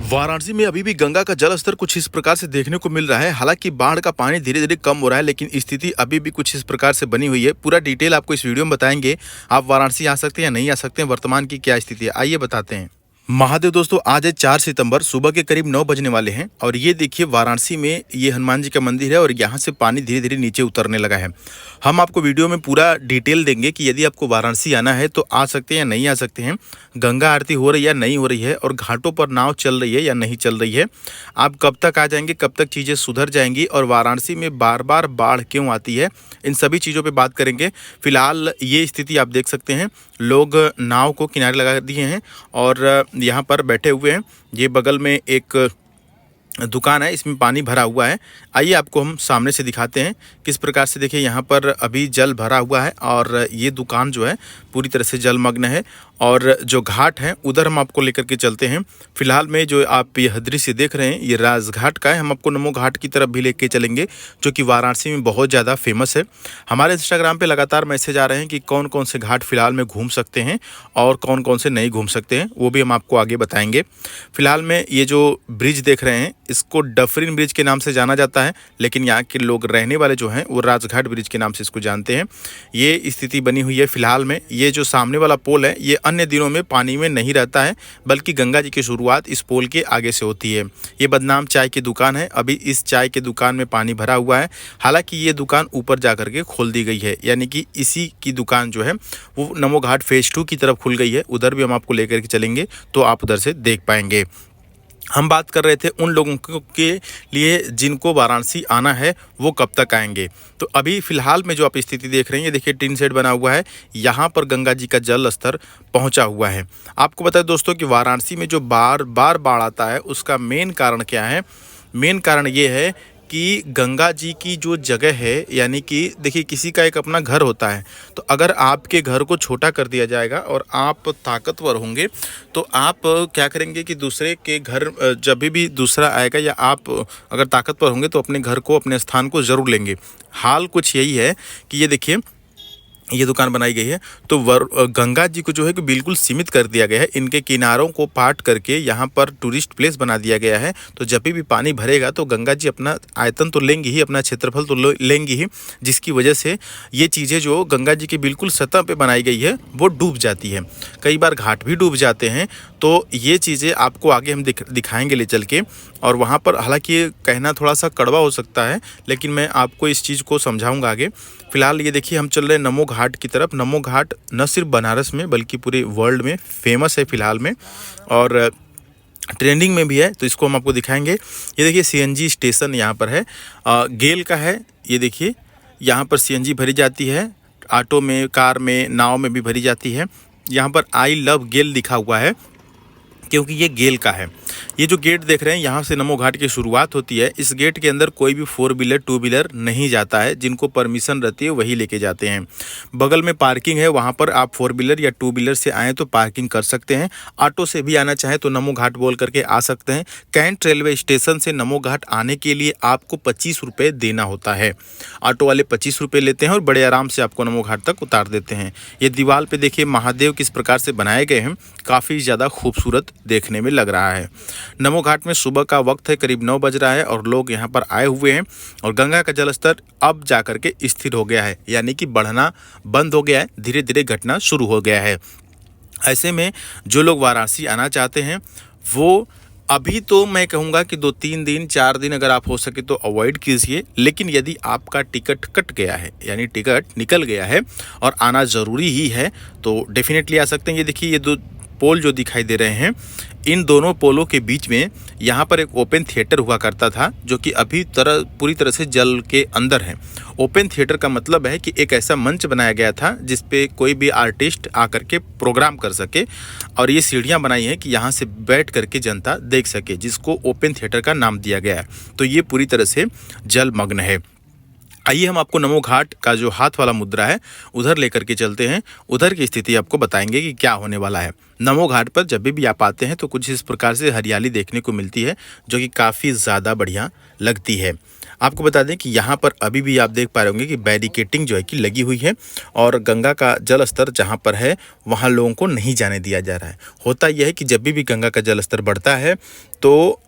वाराणसी में अभी भी गंगा का जल स्तर कुछ इस प्रकार से देखने को मिल रहा है। हालांकि बाढ़ का पानी धीरे धीरे कम हो रहा है, लेकिन स्थिति अभी भी कुछ इस प्रकार से बनी हुई है। पूरा डिटेल आपको इस वीडियो में बताएंगे। आप वाराणसी आ सकते हैं या नहीं आ सकते हैं, वर्तमान की क्या स्थिति है, आइए बताते हैं। महादेव दोस्तों, आज है 4 सितंबर, सुबह के करीब 9 बजने वाले हैं और ये देखिए वाराणसी में ये हनुमान जी का मंदिर है और यहाँ से पानी धीरे धीरे नीचे उतरने लगा है। हम आपको वीडियो में पूरा डिटेल देंगे कि यदि आपको वाराणसी आना है तो आ सकते हैं या नहीं आ सकते हैं, गंगा आरती हो रही है या नहीं हो रही है, और घाटों पर नाव चल रही है या नहीं चल रही है, आप कब तक आ जाएंगे, कब तक चीज़ें सुधर जाएंगी और वाराणसी में बार बार बाढ़ क्यों आती है, इन सभी चीज़ों पे बात करेंगे। फिलहाल ये स्थिति आप देख सकते हैं, लोग नाव को किनारे लगा दिए हैं और यहाँ पर बैठे हुए हैं। ये बगल में एक दुकान है, इसमें पानी भरा हुआ है। आइए आपको हम सामने से दिखाते हैं किस प्रकार से। देखिए यहाँ पर अभी जल भरा हुआ है और ये दुकान जो है पूरी तरह से जलमग्न है और जो घाट है उधर हम आपको लेकर के चलते हैं। फिलहाल में जो आप यह दृश्य देख रहे हैं ये राजघाट का है। हम आपको नमो घाट की तरफ भी लेके चलेंगे जो कि वाराणसी में बहुत ज़्यादा फेमस है। हमारे इंस्टाग्राम पे लगातार मैसेज आ रहे हैं कि कौन कौन से घाट फिलहाल में घूम सकते हैं और कौन कौन से नहीं घूम सकते हैं, वो भी हम आपको आगे बताएंगे। फिलहाल में ये जो ब्रिज देख रहे हैं इसको डफरिन ब्रिज के नाम से जाना जाता है, लेकिन यहाँ के लोग रहने वाले जो हैं वो राजघाट ब्रिज के नाम से इसको जानते हैं। ये स्थिति बनी हुई है फिलहाल में। ये जो सामने वाला पोल है ये अन्य दिनों में पानी में नहीं रहता है, बल्कि गंगा जी की शुरुआत इस पोल के आगे से होती है। ये बदनाम चाय की दुकान है। अभी इस चाय की दुकान में पानी भरा हुआ है। हालांकि ये दुकान ऊपर जा करके खोल दी गई है, यानी कि इसी की दुकान जो है वो नमो घाट फेज 2 की तरफ खुल गई है। उधर भी हम आपको लेकर के चलेंगे तो आप उधर से देख पाएंगे। हम बात कर रहे थे उन लोगों के लिए जिनको वाराणसी आना है वो कब तक आएंगे। तो अभी फ़िलहाल में जो आप स्थिति देख रहे हैं, ये देखिए टिन शेड बना हुआ है, यहाँ पर गंगा जी का जल स्तर पहुँचा हुआ है। आपको पता है दोस्तों कि वाराणसी में जो बार बार बाढ़ आता है उसका मेन कारण क्या है। मेन कारण ये है कि गंगा जी की जो जगह है, यानी कि देखिए किसी का एक अपना घर होता है, तो अगर आपके घर को छोटा कर दिया जाएगा और आप ताकतवर होंगे तो आप क्या करेंगे कि दूसरे के घर जब भी दूसरा आएगा या आप अगर ताकतवर होंगे तो अपने घर को, अपने स्थान को ज़रूर लेंगे। हाल कुछ यही है कि ये देखिए ये दुकान बनाई गई है तो गंगा जी को जो है कि बिल्कुल सीमित कर दिया गया है। इनके किनारों को पाट करके यहाँ पर टूरिस्ट प्लेस बना दिया गया है। तो जब भी पानी भरेगा तो गंगा जी अपना आयतन तो लेंगी ही, अपना क्षेत्रफल तो लेंगी ही, जिसकी वजह से ये चीज़ें जो गंगा जी की बिल्कुल सतह पे बनाई गई है वो डूब जाती है। कई बार घाट भी डूब जाते हैं। तो ये चीज़ें आपको आगे हम दिखाएंगे ले चल के। और वहाँ पर हालांकि ये कहना थोड़ा सा कड़वा हो सकता है, लेकिन मैं आपको इस चीज़ को समझाऊंगा आगे। फिलहाल ये देखिए हम चल रहे हैं नमो घाट की तरफ। नमो घाट न सिर्फ बनारस में बल्कि पूरे वर्ल्ड में फेमस है फिलहाल में और ट्रेंडिंग में भी है, तो इसको हम आपको दिखाएंगे। ये देखिए सीएनजी स्टेशन यहाँ पर है, गेल का है। ये देखिए यहाँ पर सीएनजी भरी जाती है, ऑटो में, कार में, नाव में भी भरी जाती है। यहाँ पर आई लव गेल लिखा हुआ है क्योंकि ये गेल का है। ये जो गेट देख रहे हैं यहाँ से नमो घाट की शुरुआत होती है। इस गेट के अंदर कोई भी 4 व्हीलर 2 व्हीलर नहीं जाता है, जिनको परमिशन रहती है वही लेके जाते हैं। बगल में पार्किंग है, वहाँ पर आप 4 व्हीलर या 2 व्हीलर से आएँ तो पार्किंग कर सकते हैं। ऑटो से भी आना चाहें तो नमो घाट बोल करके आ सकते हैं। कैंट रेलवे स्टेशन से नमो घाट आने के लिए आपको 25 रुपये देना होता है। ऑटो वाले 25 रुपये लेते हैं और बड़े आराम से आपको नमो घाट तक उतार देते हैं। ये दीवार पे देखिए महादेव किस प्रकार से बनाए गए हैं, काफ़ी ज़्यादा खूबसूरत देखने में लग रहा है। नमो घाट में सुबह का वक्त है, करीब 9 बज रहा है और लोग यहाँ पर आए हुए हैं और गंगा का जलस्तर अब जाकर के स्थिर हो गया है, यानी कि बढ़ना बंद हो गया है, धीरे धीरे घटना शुरू हो गया है। ऐसे में जो लोग वाराणसी आना चाहते हैं वो अभी तो मैं कहूँगा कि 2-3 दिन 4 दिन अगर आप हो सके तो अवॉइड कीजिए। लेकिन यदि आपका टिकट कट गया है, यानी टिकट निकल गया है और आना ज़रूरी ही है, तो डेफिनेटली आ सकते हैं। ये देखिए ये 2 पोल जो दिखाई दे रहे हैं, इन दोनों पोलों के बीच में यहाँ पर एक ओपन थिएटर हुआ करता था, जो कि अभी पूरी तरह से जल के अंदर है। ओपन थिएटर का मतलब है कि एक ऐसा मंच बनाया गया था जिस पे कोई भी आर्टिस्ट आकर के प्रोग्राम कर सके, और ये सीढ़ियाँ बनाई हैं कि यहाँ से बैठ करके जनता देख सके, जिसको ओपन थिएटर का नाम दिया गया है। तो ये पूरी तरह से जलमग्न है। आइए हम आपको नमो घाट का जो हाथ वाला मुद्रा है उधर लेकर के चलते हैं। उधर की स्थिति आपको बताएंगे कि क्या होने वाला है। नमो घाट पर जब भी आप आते हैं तो कुछ इस प्रकार से हरियाली देखने को मिलती है, जो कि काफ़ी ज़्यादा बढ़िया लगती है। आपको बता दें कि यहाँ पर अभी भी आप देख पा रहे होंगे कि बैरिकेटिंग जो है कि लगी हुई है और गंगा का जल स्तर जहाँ पर है वहाँ लोगों को नहीं जाने दिया जा रहा है। होता यह है कि जब भी गंगा का जल स्तर बढ़ता है तो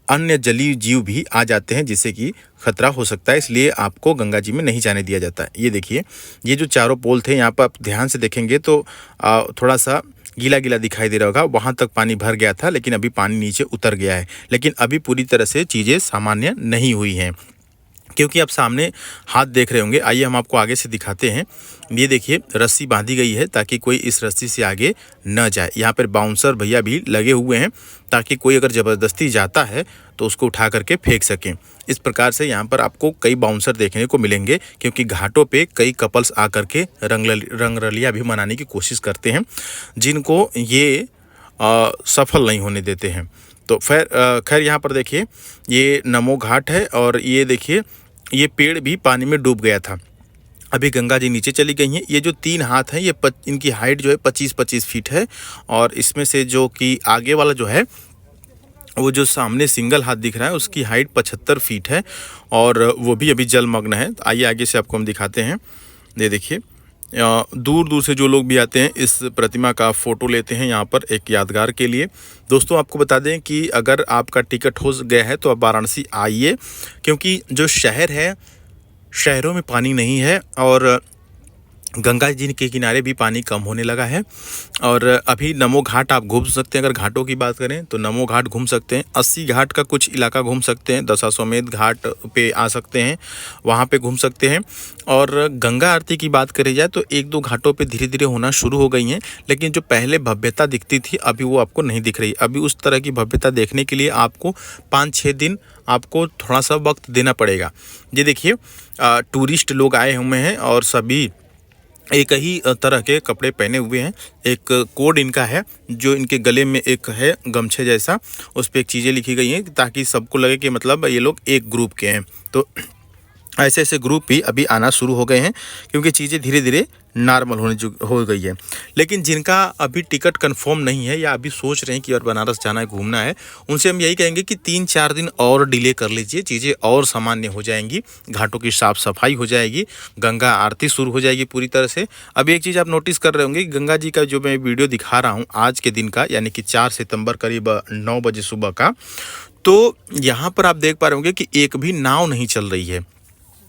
अन्य जलीय जीव भी आ जाते हैं जिससे कि खतरा हो सकता है, इसलिए आपको गंगा जी में नहीं जाने दिया जाता है। ये देखिए, ये जो चारों पोल थे यहाँ पर आप ध्यान से देखेंगे तो थोड़ा सा गीला गीला दिखाई दे रहा होगा। वहाँ तक पानी भर गया था लेकिन अभी पानी नीचे उतर गया है, लेकिन अभी पूरी तरह से चीज़ें सामान्य नहीं हुई हैं क्योंकि आप सामने हाथ देख रहे होंगे। आइए हम आपको आगे से दिखाते हैं। ये देखिए, रस्सी बांधी गई है ताकि कोई इस रस्सी से आगे न जाए। यहाँ पर बाउंसर भैया भी लगे हुए हैं ताकि कोई अगर ज़बरदस्ती जाता है तो उसको उठा करके फेंक सकें। इस प्रकार से यहाँ पर आपको कई बाउंसर देखने को मिलेंगे क्योंकि घाटों पे कई कपल्स आकर के रंगरलिया भी मनाने की कोशिश करते हैं जिनको ये सफल नहीं होने देते हैं। तो खैर यहाँ पर देखिए, ये नमो घाट है और ये देखिए, ये पेड़ भी पानी में डूब गया था। अभी गंगा जी नीचे चली गई हैं। ये जो 3 हाथ हैं, ये इनकी हाइट जो है 25-25 फीट है और इसमें से जो कि आगे वाला जो है, वो जो सामने सिंगल हाथ दिख रहा है उसकी हाइट 75 फीट है और वो भी अभी जलमग्न है। आइए आगे से आपको हम दिखाते हैं। ये देखिए, दूर दूर से जो लोग भी आते हैं इस प्रतिमा का फ़ोटो लेते हैं यहाँ पर एक यादगार के लिए। दोस्तों आपको बता दें कि अगर आपका टिकट हो गया है तो आप वाराणसी आइए, क्योंकि जो शहर है, शहरों में पानी नहीं है और गंगा जी के किनारे भी पानी कम होने लगा है। और अभी नमो घाट आप घूम सकते हैं। अगर घाटों की बात करें तो नमो घाट घूम सकते हैं, 80 घाट का कुछ इलाका घूम सकते हैं, दशाश्वमेध घाट पे आ सकते हैं, वहाँ पे घूम सकते हैं। और गंगा आरती की बात करी जाए तो 1-2 घाटों पे धीरे धीरे होना शुरू हो गई हैं, लेकिन जो पहले भव्यता दिखती थी अभी वो आपको नहीं दिख रही। अभी उस तरह की भव्यता देखने के लिए आपको 5-6 दिन आपको थोड़ा सा वक्त देना पड़ेगा। ये देखिए, टूरिस्ट लोग आए हुए हैं और सभी एक ही तरह के कपड़े पहने हुए हैं। एक कोड इनका है जो इनके गले में एक है गमछे जैसा, उस पर एक चीज़ें लिखी गई हैं ताकि सबको लगे कि मतलब ये लोग एक ग्रुप के हैं। तो ऐसे ऐसे ग्रुप भी अभी आना शुरू हो गए हैं क्योंकि चीज़ें धीरे धीरे नॉर्मल हो गई है। लेकिन जिनका अभी टिकट कंफर्म नहीं है या अभी सोच रहे हैं कि और बनारस जाना है, घूमना है, उनसे हम यही कहेंगे कि 3-4 दिन और डिले कर लीजिए, चीज़ें और सामान्य हो जाएंगी, घाटों की साफ सफाई हो जाएगी, गंगा आरती शुरू हो जाएगी पूरी तरह से। अभी एक चीज़ आप नोटिस कर रहे होंगे कि गंगा जी का जो मैं वीडियो दिखा रहा हूँ आज के दिन का, यानी कि 4 सितंबर करीब 9 बजे सुबह का, तो यहाँ पर आप देख पा रहे होंगे कि एक भी नाव नहीं चल रही है,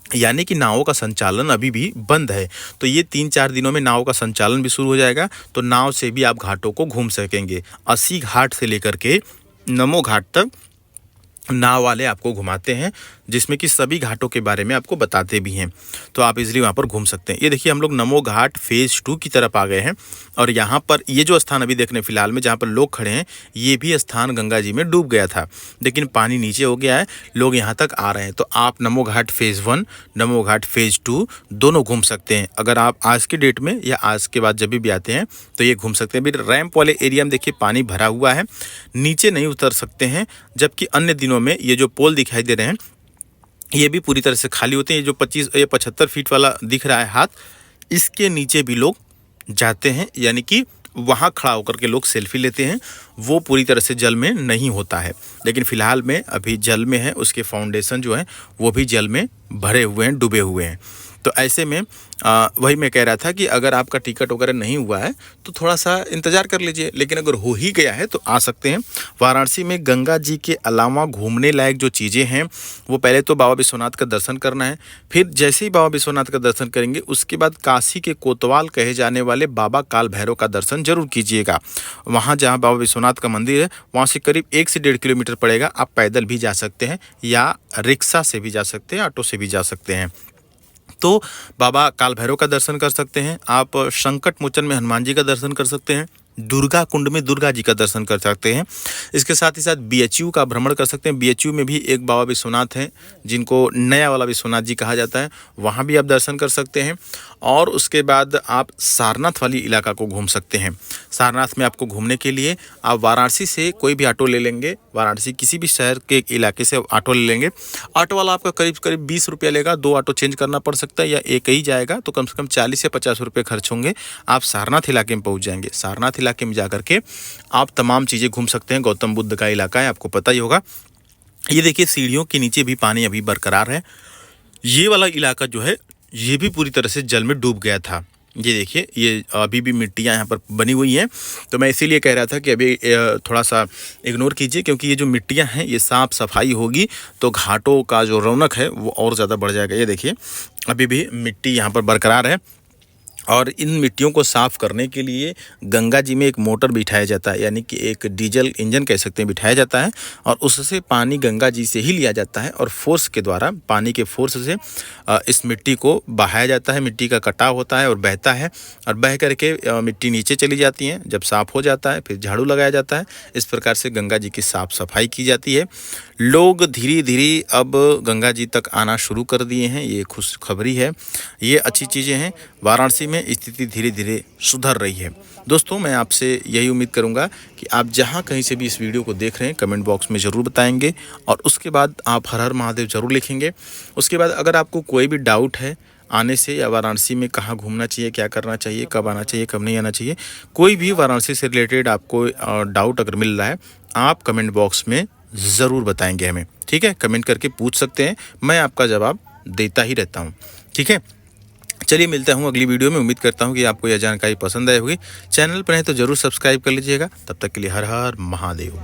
यानी कि नावों का संचालन अभी भी बंद है। तो ये 3-4 दिनों में नाव का संचालन भी शुरू हो जाएगा, तो नाव से भी आप घाटों को घूम सकेंगे। 80 घाट से लेकर के नमो घाट तक नाव वाले आपको घुमाते हैं, जिसमें कि सभी घाटों के बारे में आपको बताते भी हैं, तो आप इजीली वहाँ पर घूम सकते हैं। ये देखिए, हम लोग नमो घाट फेज़ 2 की तरफ आ गए हैं और यहाँ पर ये जो स्थान अभी देखने फिलहाल में जहाँ पर लोग खड़े हैं, ये भी स्थान गंगा जी में डूब गया था, लेकिन पानी नीचे हो गया है, लोग यहाँ तक आ रहे हैं। तो आप नमो घाट फेज़ 1, नमो घाट फेज़ 2 दोनों घूम सकते हैं। अगर आप आज के डेट में या आज के बाद जब भी आते हैं तो ये घूम सकते हैं। अभी रैंप वाले एरिया में देखिए पानी भरा हुआ है, नीचे नहीं उतर सकते हैं, जबकि अन्य दिनों में ये जो पोल दिखाई दे रहे हैं ये भी पूरी तरह से खाली होते हैं। ये जो 75 फीट वाला दिख रहा है हाथ, इसके नीचे भी लोग जाते हैं, यानी कि वहाँ खड़ा होकर के लोग सेल्फी लेते हैं, वो पूरी तरह से जल में नहीं होता है, लेकिन फ़िलहाल में अभी जल में है, उसके फाउंडेशन जो है वो भी जल में भरे हुए हैं, डूबे हुए हैं। तो ऐसे में वही मैं कह रहा था कि अगर आपका टिकट वगैरह नहीं हुआ है तो थोड़ा सा इंतज़ार कर लीजिए, लेकिन अगर हो ही गया है तो आ सकते हैं। वाराणसी में गंगा जी के अलावा घूमने लायक जो चीज़ें हैं वो पहले तो बाबा विश्वनाथ का दर्शन करना है, फिर जैसे ही बाबा विश्वनाथ का दर्शन करेंगे उसके बाद काशी के कोतवाल कहे जाने वाले बाबा काल भैरव का दर्शन जरूर कीजिएगा। वहाँ जहाँ बाबा विश्वनाथ का मंदिर है वहाँ से करीब 1 से 1.5 किलोमीटर पड़ेगा। आप पैदल भी जा सकते हैं या रिक्शा से भी जा सकते हैं, ऑटो से भी जा सकते हैं। तो बाबा काल भैरव का दर्शन कर सकते हैं, आप संकट मोचन में हनुमान जी का दर्शन कर सकते हैं, दुर्गा कुंड में दुर्गा जी का दर्शन कर सकते हैं। इसके साथ ही साथ BHU का भ्रमण कर सकते हैं। BHU में भी एक बाबा विश्वनाथ हैं जिनको नया वाला विश्वनाथ जी कहा जाता है, वहाँ भी आप दर्शन कर सकते हैं। और उसके बाद आप सारनाथ वाली इलाका को घूम सकते हैं। सारनाथ में आपको घूमने के लिए आप वाराणसी से कोई भी ऑटो ले लेंगे, वाराणसी किसी भी शहर के इलाके से ऑटो ले लेंगे, ऑटो वाला आपका करीब 20 रुपया लेगा, 2 ऑटो चेंज करना पड़ सकता है या एक ही जाएगा तो कम से कम 40 से 50 रुपये खर्च होंगे। आप सारनाथ इलाके में पहुँच जाएंगे। सारनाथ इलाके में जाकर के आप तमाम चीज़ें घूम सकते हैं। गौतम बुद्ध का इलाका है, आपको पता ही होगा। ये देखिए सीढ़ियों के नीचे भी पानी अभी बरकरार है। ये वाला इलाका जो है ये भी पूरी तरह से जल में डूब गया था। ये देखिए ये अभी भी मिट्टियाँ यहाँ पर बनी हुई हैं। तो मैं इसीलिए कह रहा था कि अभी थोड़ा सा इग्नोर कीजिए, क्योंकि ये जो मिट्टियाँ हैं ये साफ़ सफाई होगी तो घाटों का जो रौनक है वो और ज़्यादा बढ़ जाएगा। ये देखिए अभी भी मिट्टी यहाँ पर बरकरार है और इन मिट्टियों को साफ़ करने के लिए गंगा जी में एक मोटर बिठाया जाता है, यानी कि एक डीजल इंजन कह सकते हैं बिठाया जाता है और उससे पानी गंगा जी से ही लिया जाता है और फोर्स के द्वारा पानी के फोर्स से इस मिट्टी को बहाया जाता है। मिट्टी का कटाव होता है और बहता है और बह करके मिट्टी नीचे चली जाती है। जब साफ़ हो जाता है फिर झाड़ू लगाया जाता है। इस प्रकार से गंगा जी की साफ़ सफाई की जाती है। लोग धीरे धीरे अब गंगा जी तक आना शुरू कर दिए हैं। ये खुशखबरी है, ये अच्छी चीज़ें हैं। वाराणसी में स्थिति धीरे धीरे सुधर रही है। दोस्तों मैं आपसे यही उम्मीद करूंगा कि आप जहां कहीं से भी इस वीडियो को देख रहे हैं कमेंट बॉक्स में ज़रूर बताएंगे और उसके बाद आप हर हर महादेव ज़रूर लिखेंगे। उसके बाद अगर आपको कोई भी डाउट है आने से या वाराणसी में कहाँ घूमना चाहिए, क्या करना चाहिए, कब आना चाहिए, कब नहीं आना चाहिए, कोई भी वाराणसी से रिलेटेड आपको डाउट अगर मिल रहा है आप कमेंट बॉक्स में ज़रूर बताएंगे हमें। ठीक है, कमेंट करके पूछ सकते हैं, मैं आपका जवाब देता ही रहता हूँ। ठीक है, चलिए मिलता हूँ अगली वीडियो में। उम्मीद करता हूँ कि आपको यह जानकारी पसंद आई होगी। चैनल पर है तो ज़रूर सब्सक्राइब कर लीजिएगा। तब तक के लिए हर हर महादेव।